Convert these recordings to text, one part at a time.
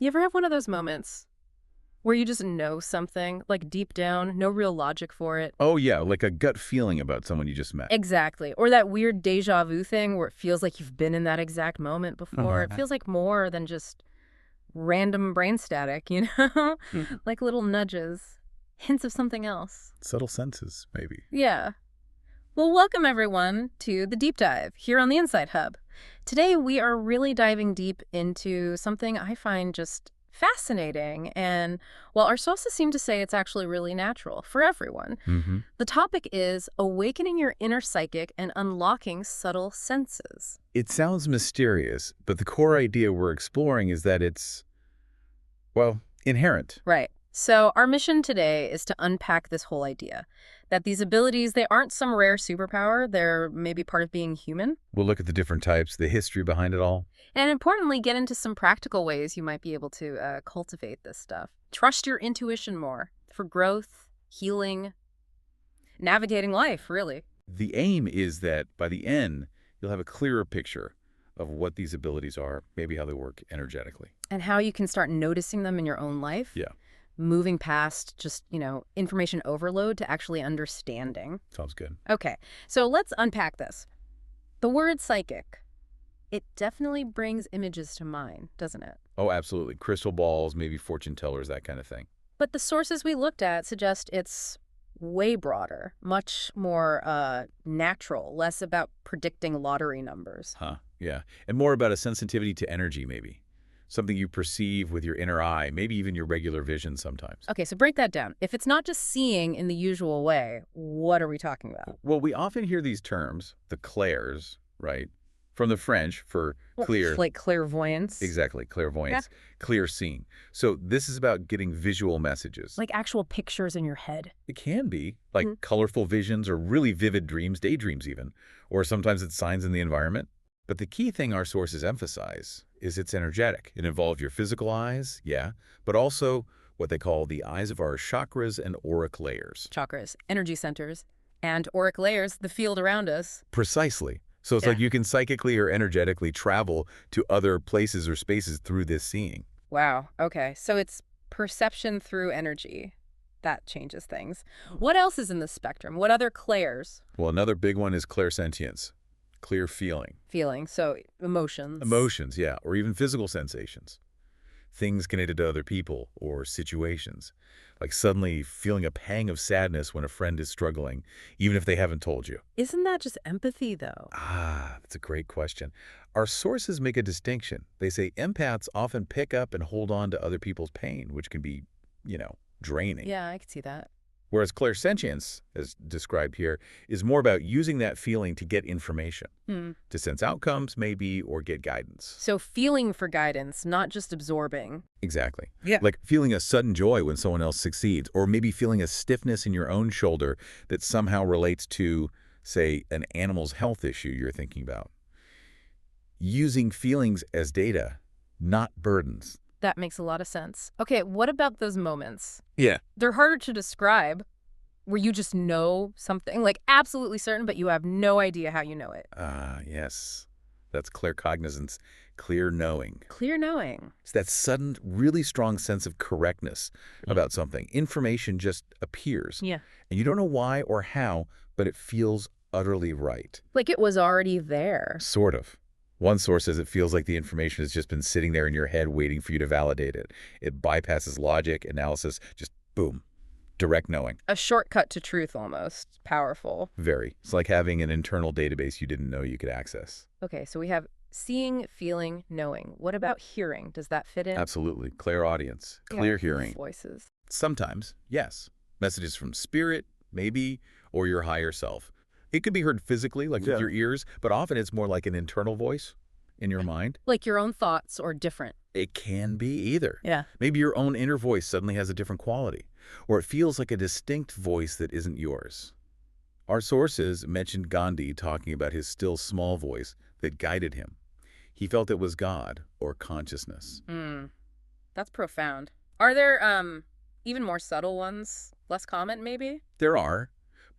You ever have one of those moments where you just know something, like deep down, no real logic for it? Oh, yeah, like a gut feeling about someone you just met. Exactly. Or that weird deja vu thing where it feels like you've been in that exact moment before. It feels like more than just random brain static, you know? Like little nudges, hints of something else. Subtle senses, maybe. Yeah. Well, welcome everyone to the Deep Dive here on the Insight Hub. Today we are really diving deep into something I find just fascinating, and while our sources seem to say it's actually really natural for everyone. Mm-hmm. The topic is awakening your inner psychic and unlocking subtle senses. It sounds mysterious, but the core idea we're exploring is that it's, well, inherent. Right. So our mission today is to unpack this whole idea that these abilities, they aren't some rare superpower, they're maybe part of being human. We'll look at the different types, the history behind it all. And importantly, get into some practical ways you might be able to cultivate this stuff. Trust your intuition more for growth, healing, navigating life, really. The aim is that by the end, you'll have a clearer picture of what these abilities are, maybe how they work energetically. And how you can start noticing them in your own life. Yeah. Moving past just, information overload to actually understanding. Sounds good. Okay, so let's unpack this. The word psychic, it definitely brings images to mind, doesn't it? Oh, absolutely. Crystal balls, maybe fortune tellers, that kind of thing. But the sources we looked at suggest it's way broader, much more natural, less about predicting lottery numbers. Huh, yeah. And more about a sensitivity to energy, maybe. Something you perceive with your inner eye, maybe even your regular vision sometimes. Okay, so break that down. If it's not just seeing in the usual way, what are we talking about? Well, we often hear these terms, the clairs, right? From the French for clear. Like clairvoyance? Exactly, clairvoyance, clear seeing. So this is about getting visual messages. Like actual pictures in your head. It can be, like colorful visions or really vivid dreams, daydreams even, or sometimes it's signs in the environment. But the key thing our sources emphasize is it's energetic. It involves your physical eyes, yeah, but also what they call the eyes of our chakras and auric layers. Chakras, energy centers, and auric layers, the field around us. Precisely. So it's like you can psychically or energetically travel to other places or spaces through this seeing. Wow, okay. So it's perception through energy. That changes things. What else is in the spectrum? What other clairs? Well, another big one is clairsentience, clear feeling. Feeling, so emotions. Emotions, yeah, or even physical sensations. Things connected to other people or situations, like suddenly feeling a pang of sadness when a friend is struggling, even if they haven't told you. Isn't that just empathy, though? Ah, that's a great question. Our sources make a distinction. They say empaths often pick up and hold on to other people's pain, which can be, draining. Yeah, I could see that. Whereas clairsentience, as described here, is more about using that feeling to get information, to sense outcomes, maybe, or get guidance. So feeling for guidance, not just absorbing. Exactly. Yeah. Like feeling a sudden joy when someone else succeeds, or maybe feeling a stiffness in your own shoulder that somehow relates to, say, an animal's health issue you're thinking about. Using feelings as data, not burdens. That makes a lot of sense. Okay, what about those moments? Yeah. They're harder to describe, where you just know something, like absolutely certain, but you have no idea how you know it. Ah, yes. That's claircognizance, clear knowing. Clear knowing. It's that sudden, really strong sense of correctness about something. Information just appears. Yeah. And you don't know why or how, but it feels utterly right. Like it was already there. Sort of. One source says it feels like the information has just been sitting there in your head waiting for you to validate it. It bypasses logic, analysis, just boom, direct knowing. A shortcut to truth almost. Powerful. Very. It's like having an internal database you didn't know you could access. Okay, so we have seeing, feeling, knowing. What about hearing? Does that fit in? Absolutely. Clairaudience, clear hearing. Voices. Sometimes, yes. Messages from spirit, maybe, or your higher self. It could be heard physically, like with your ears, but often it's more like an internal voice in your mind. Like your own thoughts or different. It can be either. Yeah. Maybe your own inner voice suddenly has a different quality, or it feels like a distinct voice that isn't yours. Our sources mentioned Gandhi talking about his still small voice that guided him. He felt it was God or consciousness. That's profound. Are there even more subtle ones? Less common, maybe? There are.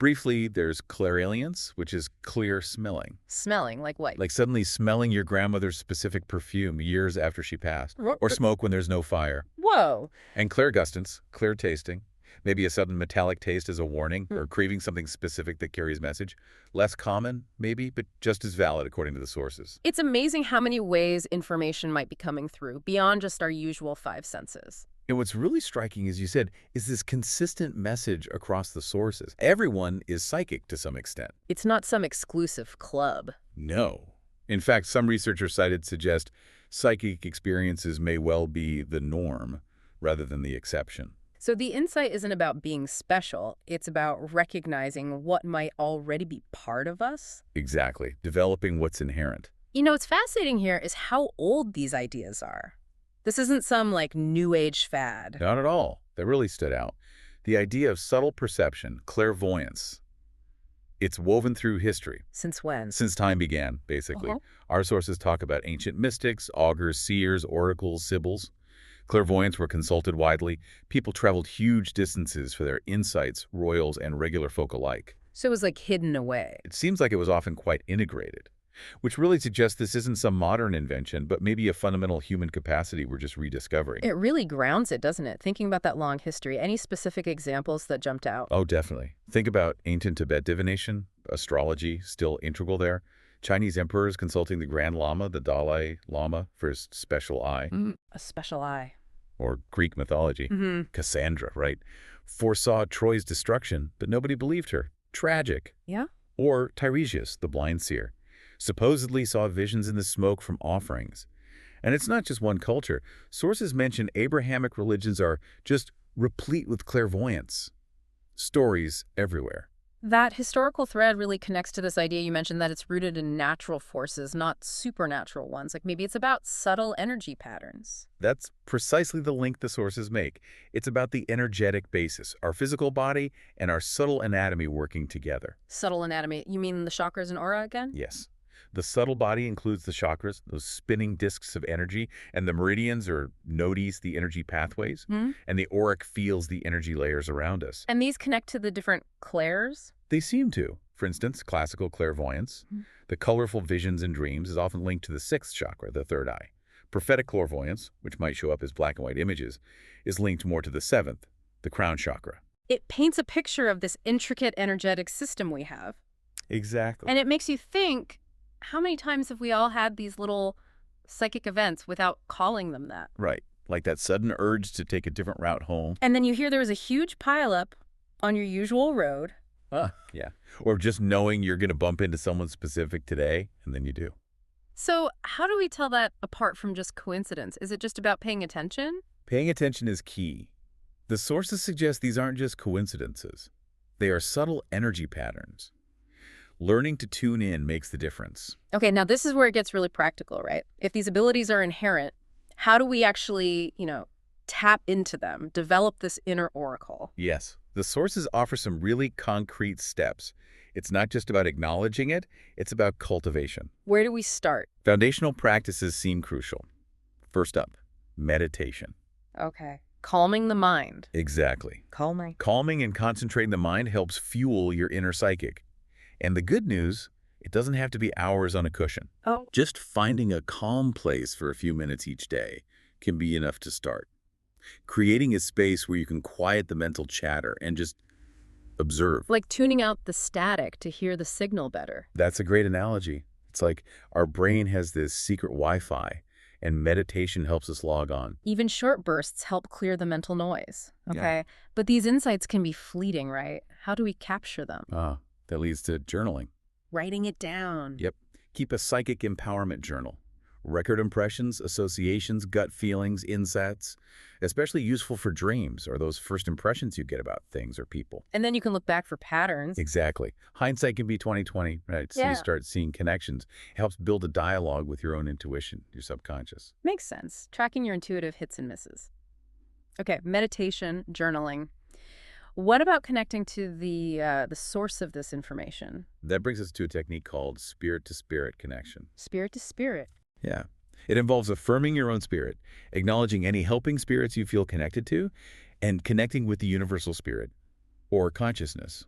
Briefly, there's clairalience, which is clear smelling. Smelling, like what? Like suddenly smelling your grandmother's specific perfume years after she passed. Or smoke when there's no fire. Whoa. And clairgustance, clear tasting. Maybe a sudden metallic taste as a warning, or craving something specific that carries message. Less common, maybe, but just as valid according to the sources. It's amazing how many ways information might be coming through, beyond just our usual five senses. And what's really striking, as you said, is this consistent message across the sources. Everyone is psychic to some extent. It's not some exclusive club. No. In fact, some researchers cited suggest psychic experiences may well be the norm rather than the exception. So the insight isn't about being special. It's about recognizing what might already be part of us. Exactly. Developing what's inherent. You know, what's fascinating here is how old these ideas are. This isn't some, like, new age fad. Not at all. That really stood out. The idea of subtle perception, clairvoyance, it's woven through history. Since when? Since time began, basically. Uh-huh. Our sources talk about ancient mystics, augurs, seers, oracles, sibyls. Clairvoyants were consulted widely. People traveled huge distances for their insights, royals and regular folk alike. So it was, like, hidden away. It seems like it was often quite integrated, which really suggests this isn't some modern invention, but maybe a fundamental human capacity we're just rediscovering. It really grounds it, doesn't it? Thinking about that long history. Any specific examples that jumped out? Oh, definitely. Think about ancient Tibet divination, astrology, still integral there. Chinese emperors consulting the Grand Lama, the Dalai Lama, for his special eye. A special eye. Or Greek mythology. Cassandra, right? Foresaw Troy's destruction, but nobody believed her. Tragic. Yeah? Or Tiresias, the blind seer. Supposedly saw visions in the smoke from offerings. And it's not just one culture. Sources mention Abrahamic religions are just replete with clairvoyance. Stories everywhere. That historical thread really connects to this idea you mentioned that it's rooted in natural forces, not supernatural ones. Like maybe it's about subtle energy patterns. That's precisely the link the sources make. It's about the energetic basis, our physical body and our subtle anatomy working together. Subtle anatomy. You mean the chakras and aura again? Yes. The subtle body includes the chakras, those spinning discs of energy, and the meridians or nodes, the energy pathways, and the auric fields, the energy layers around us. And these connect to the different clairs? They seem to. For instance, classical clairvoyance, the colorful visions and dreams, is often linked to the sixth chakra, the third eye. Prophetic clairvoyance, which might show up as black and white images, is linked more to the seventh, the crown chakra. It paints a picture of this intricate energetic system we have. Exactly. And it makes you think, how many times have we all had these little psychic events without calling them that? Right. Like that sudden urge to take a different route home. And then you hear there was a huge pileup on your usual road. Yeah. Or just knowing you're going to bump into someone specific today, and then you do. So how do we tell that apart from just coincidence? Is it just about paying attention? Paying attention is key. The sources suggest these aren't just coincidences. They are subtle energy patterns. Learning to tune in makes the difference. Okay, now this is where it gets really practical, right? If these abilities are inherent, how do we actually, tap into them, develop this inner oracle? Yes. The sources offer some really concrete steps. It's not just about acknowledging it, it's about cultivation. Where do we start? Foundational practices seem crucial. First up, meditation. Okay. Calming the mind. Exactly. Calming. Calming and concentrating the mind helps fuel your inner psychic. And the good news, it doesn't have to be hours on a cushion. Oh. Just finding a calm place for a few minutes each day can be enough to start. Creating a space where you can quiet the mental chatter and just observe. Like tuning out the static to hear the signal better. That's a great analogy. It's like our brain has this secret Wi-Fi, and meditation helps us log on. Even short bursts help clear the mental noise. Okay. Yeah. But these insights can be fleeting, right? How do we capture them? That leads to journaling. Writing it down. Yep. Keep a psychic empowerment journal. Record impressions, associations, gut feelings, insights, especially useful for dreams or those first impressions you get about things or people. And then you can look back for patterns. Exactly. Hindsight can be 20/20, right? So Yeah. you start seeing connections. It helps build a dialogue with your own intuition, your subconscious. Makes sense. Tracking your intuitive hits and misses. Okay, meditation, journaling. What about connecting to the source of this information? That brings us to a technique called spirit-to-spirit connection. Spirit to spirit. Yeah. It involves affirming your own spirit, acknowledging any helping spirits you feel connected to, and connecting with the universal spirit or consciousness.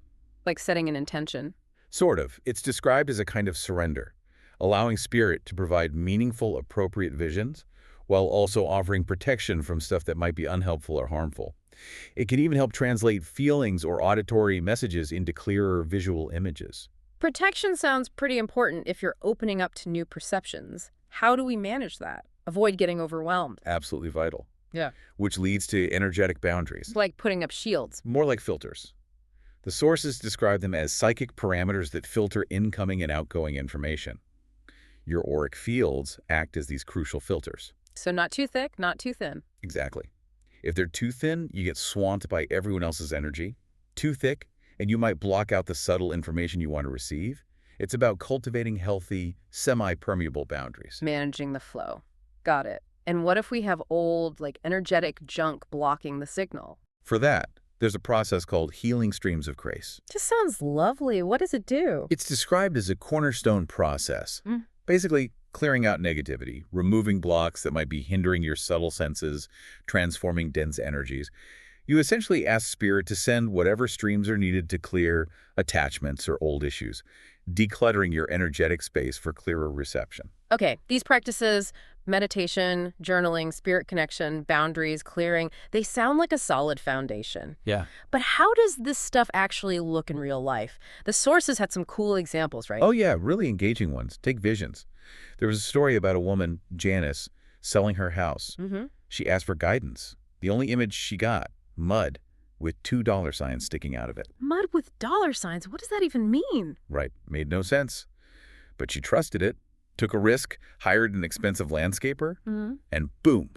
Like setting an intention. Sort of. It's described as a kind of surrender, allowing spirit to provide meaningful, appropriate visions, while also offering protection from stuff that might be unhelpful or harmful. It can even help translate feelings or auditory messages into clearer visual images. Protection sounds pretty important if you're opening up to new perceptions. How do we manage that? Avoid getting overwhelmed. Absolutely vital. Yeah. Which leads to energetic boundaries. Like putting up shields. More like filters. The sources describe them as psychic parameters that filter incoming and outgoing information. Your auric fields act as these crucial filters. So not too thick, not too thin. Exactly. If they're too thin, you get swamped by everyone else's energy. Too thick, and you might block out the subtle information you want to receive. It's about cultivating healthy, semi-permeable boundaries. Managing the flow. Got it. And what if we have old, energetic junk blocking the signal? For that, there's a process called healing streams of grace. Just sounds lovely. What does it do? It's described as a cornerstone process. Basically, clearing out negativity, removing blocks that might be hindering your subtle senses, transforming dense energies. You essentially ask Spirit to send whatever streams are needed to clear attachments or old issues, decluttering your energetic space for clearer reception. Okay, these practices, meditation, journaling, spirit connection, boundaries, clearing, they sound like a solid foundation. Yeah. But how does this stuff actually look in real life? The sources had some cool examples, right? Oh yeah, really engaging ones. Take visions. There was a story about a woman, Janice, selling her house. She asked for guidance. The only image she got, mud, with $2 sticking out of it. Mud with dollar signs? What does that even mean? Right, made no sense. But she trusted it, took a risk, hired an expensive landscaper, and boom,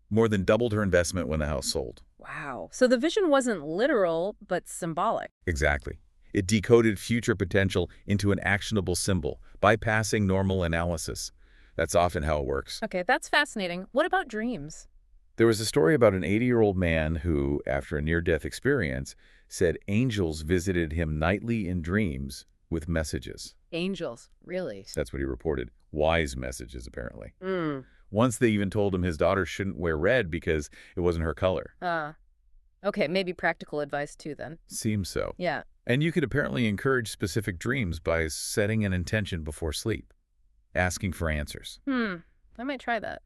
more than doubled her investment when the house sold. Wow. So the vision wasn't literal, but symbolic. Exactly. It decoded future potential into an actionable symbol, bypassing normal analysis. That's often how it works. Okay, that's fascinating. What about dreams? There was a story about an 80-year-old man who, after a near-death experience, said angels visited him nightly in dreams with messages. Angels, really? That's what he reported. Wise messages, apparently. Once they even told him his daughter shouldn't wear red because it wasn't her color. Okay, maybe practical advice too then. Seems so. Yeah. And you could apparently encourage specific dreams by setting an intention before sleep, asking for answers. I might try that.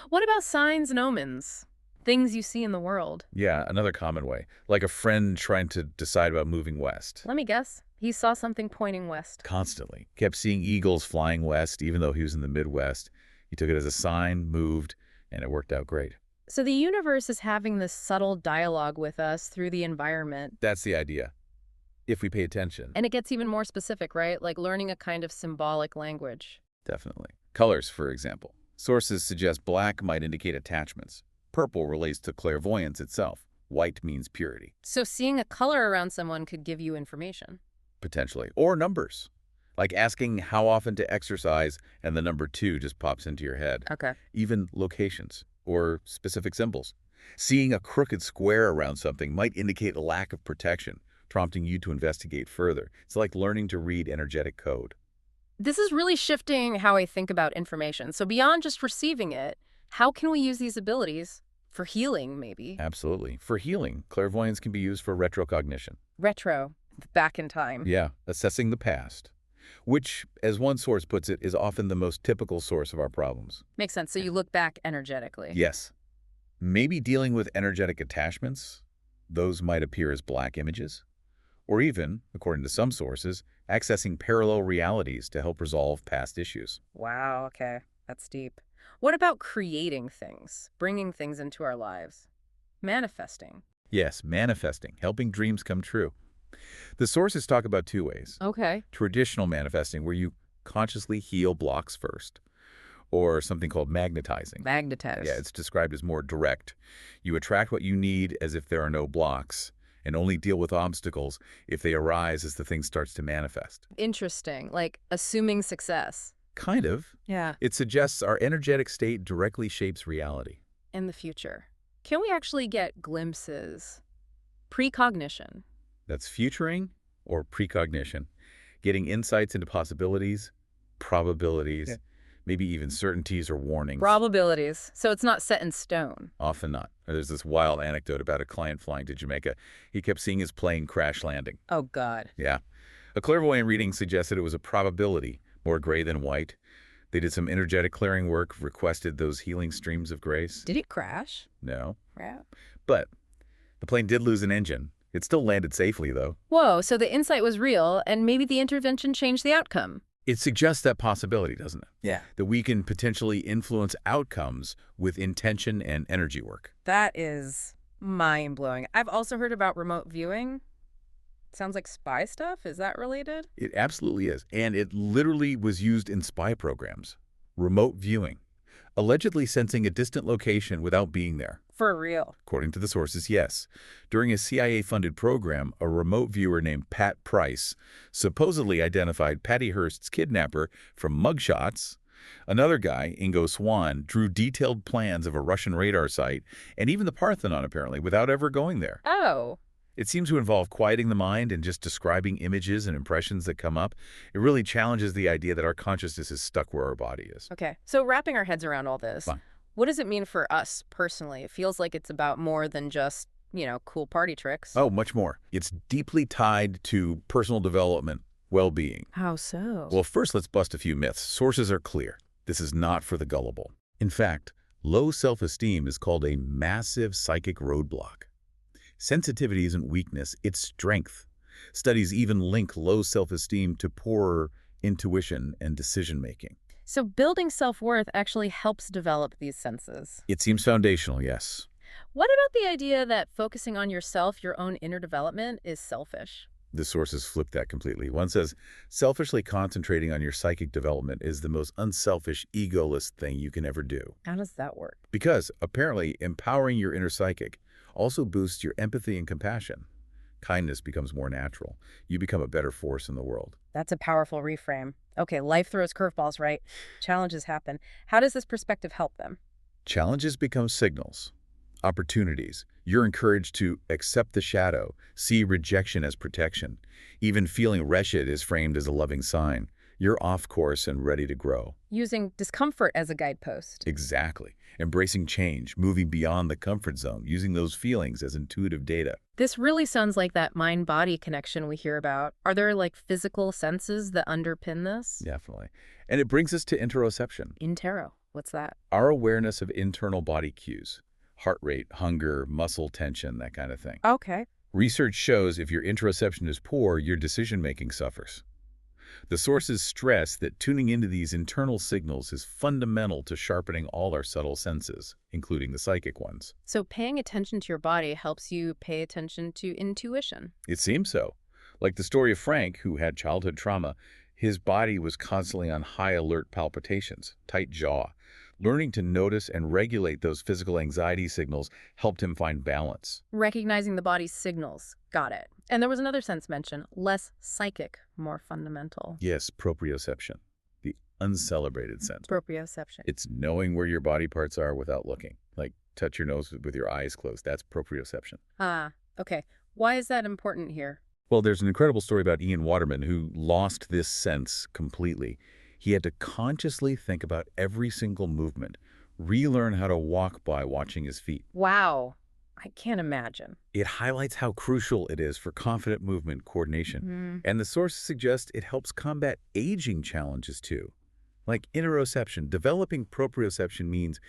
What about signs and omens? Things you see in the world. Yeah, another common way. Like a friend trying to decide about moving west. Let me guess. He saw something pointing west. Constantly. Kept seeing eagles flying west, even though he was in the Midwest. He took it as a sign, moved, and it worked out great. So the universe is having this subtle dialogue with us through the environment. That's the idea. If we pay attention. And it gets even more specific, right? Like learning a kind of symbolic language. Definitely. Colors, for example. Sources suggest black might indicate attachments. Purple relates to clairvoyance itself. White means purity. So seeing a color around someone could give you information. Potentially. Or numbers. Like asking how often to exercise and the number 2 just pops into your head. Okay. Even locations or specific symbols. Seeing a crooked square around something might indicate a lack of protection, prompting you to investigate further. It's like learning to read energetic code. This is really shifting how I think about information. So beyond just receiving it, how can we use these abilities for healing, maybe? Absolutely. For healing, clairvoyance can be used for retrocognition. Retro, back in time. Yeah, assessing the past, which, as one source puts it, is often the most typical source of our problems. Makes sense. So you look back energetically. Yes. Maybe dealing with energetic attachments, those might appear as black images. Or even, according to some sources, accessing parallel realities to help resolve past issues. Wow, okay. That's deep. What about creating things, bringing things into our lives? Manifesting. Yes, manifesting, helping dreams come true. The sources talk about 2 ways. Okay. Traditional manifesting, where you consciously heal blocks first, or something called magnetizing. Magnetize. Yeah, it's described as more direct. You attract what you need as if there are no blocks, and only deal with obstacles if they arise as the thing starts to manifest. Interesting. Like assuming success. Kind of. Yeah. It suggests our energetic state directly shapes reality. In the future. Can we actually get glimpses? Precognition. That's futuring or precognition, getting insights into possibilities, probabilities, maybe even certainties or warnings. Probabilities. So it's not set in stone. Often not. There's this wild anecdote about a client flying to Jamaica. He kept seeing his plane crash landing. Oh, God. Yeah. A clairvoyant reading suggested it was a probability, more gray than white. They did some energetic clearing work, requested those healing streams of grace. Did it crash? No. Yeah. But the plane did lose an engine. It still landed safely, though. Whoa, so the insight was real, and maybe the intervention changed the outcome. It suggests that possibility, doesn't it? Yeah. That we can potentially influence outcomes with intention and energy work. That is mind-blowing. I've also heard about remote viewing. Sounds like spy stuff. Is that related? It absolutely is. And it literally was used in spy programs. Remote viewing. Allegedly sensing a distant location without being there. For real. According to the sources, yes. During a CIA-funded program, a remote viewer named Pat Price supposedly identified Patty Hearst's kidnapper from mugshots. Another guy, Ingo Swann, drew detailed plans of a Russian radar site and even the Parthenon, apparently, without ever going there. Oh. It seems to involve quieting the mind and just describing images and impressions that come up. It really challenges the idea that our consciousness is stuck where our body is. Okay. So wrapping our heads around all this, Fine. what does it mean for us personally? It feels like it's about more than just, cool party tricks. Oh, much more. It's deeply tied to personal development, well-being. How so? Well, first, let's bust a few myths. Sources are clear. This is not for the gullible. In fact, low self-esteem is called a massive psychic roadblock. Sensitivity isn't weakness, it's strength. Studies even link low self-esteem to poorer intuition and decision-making. So building self-worth actually helps develop these senses. It seems foundational, yes. What about the idea that focusing on yourself, your own inner development, is selfish? The sources flip that completely. One says, selfishly concentrating on your psychic development is the most unselfish, egoless thing you can ever do. How does that work? Because, apparently, empowering your inner psychic also boosts your empathy and compassion. Kindness becomes more natural. You become a better force in the world. That's a powerful reframe. Okay, life throws curveballs, right? Challenges happen. How does this perspective help them? Challenges become signals, opportunities. You're encouraged to accept the shadow, see rejection as protection. Even feeling wretched is framed as a loving sign. You're off course and ready to grow. Using discomfort as a guidepost. Exactly. Embracing change, moving beyond the comfort zone, using those feelings as intuitive data. This really sounds like that mind-body connection we hear about. Are there physical senses that underpin this? Definitely. And it brings us to interoception. Intero. What's that? Our awareness of internal body cues. Heart rate, hunger, muscle tension, that kind of thing. Okay. Research shows if your interoception is poor, your decision-making suffers. The sources stress that tuning into these internal signals is fundamental to sharpening all our subtle senses, including the psychic ones. So paying attention to your body helps you pay attention to intuition. It seems so. Like the story of Frank, who had childhood trauma, his body was constantly on high alert palpitations, tight jaw. Learning to notice and regulate those physical anxiety signals helped him find balance. Recognizing the body's signals. Got it. And there was another sense mentioned, less psychic, more fundamental. Yes, proprioception, the uncelebrated sense. Proprioception. It's knowing where your body parts are without looking. Like touch your nose with your eyes closed. That's proprioception. Ah, okay. Why is that important here? Well, there's an incredible story about Ian Waterman who lost this sense completely. He had to consciously think about every single movement, relearn how to walk by watching his feet. Wow. I can't imagine. It highlights how crucial it is for confident movement coordination. And the sources suggest it helps combat aging challenges too. Like interoception, developing proprioception means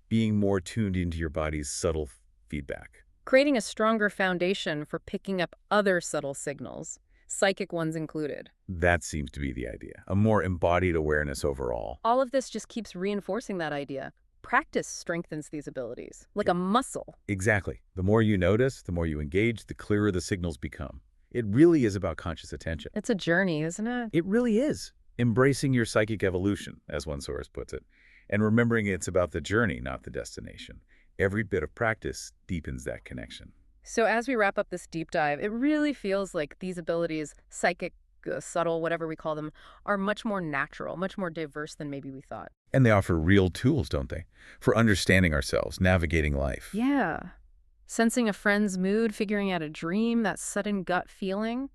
being more tuned into your body's subtle feedback. Creating a stronger foundation for picking up other subtle signals, psychic ones included. That seems to be the idea, a more embodied awareness overall. All of this just keeps reinforcing that idea. Practice strengthens these abilities, like a muscle. Exactly. The more you notice, the more you engage, the clearer the signals become. It really is about conscious attention. It's a journey, isn't it? It really is. Embracing your psychic evolution, as one source puts it, and remembering it's about the journey, not the destination. Every bit of practice deepens that connection. So as we wrap up this deep dive, it really feels like these abilities, psychic, subtle, whatever we call them, are much more natural, much more diverse than maybe we thought. And they offer real tools, don't they? For understanding ourselves, navigating life. Yeah. Sensing a friend's mood, figuring out a dream, that sudden gut feeling.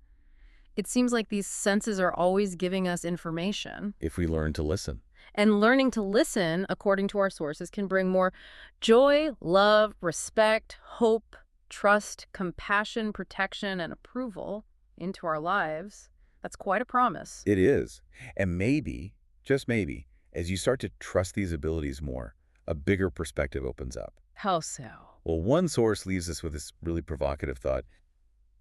It seems like these senses are always giving us information. If we learn to listen. And learning to listen according to our sources can bring more joy, love, respect, hope, trust, compassion, protection, and approval into our lives. That's quite a promise. It is. And maybe, just maybe, as you start to trust these abilities more, a bigger perspective opens up. How so? Well, one source leaves us with this really provocative thought.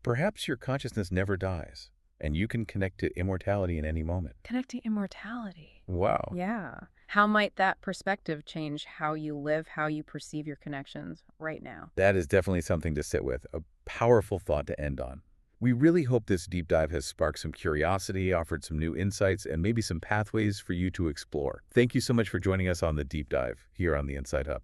Perhaps your consciousness never dies, and you can connect to immortality in any moment. Connecting immortality. Wow. Yeah. How might that perspective change how you live, how you perceive your connections right now? That is definitely something to sit with, a powerful thought to end on. We really hope this deep dive has sparked some curiosity, offered some new insights, and maybe some pathways for you to explore. Thank you so much for joining us on the deep dive here on the Insight Hub.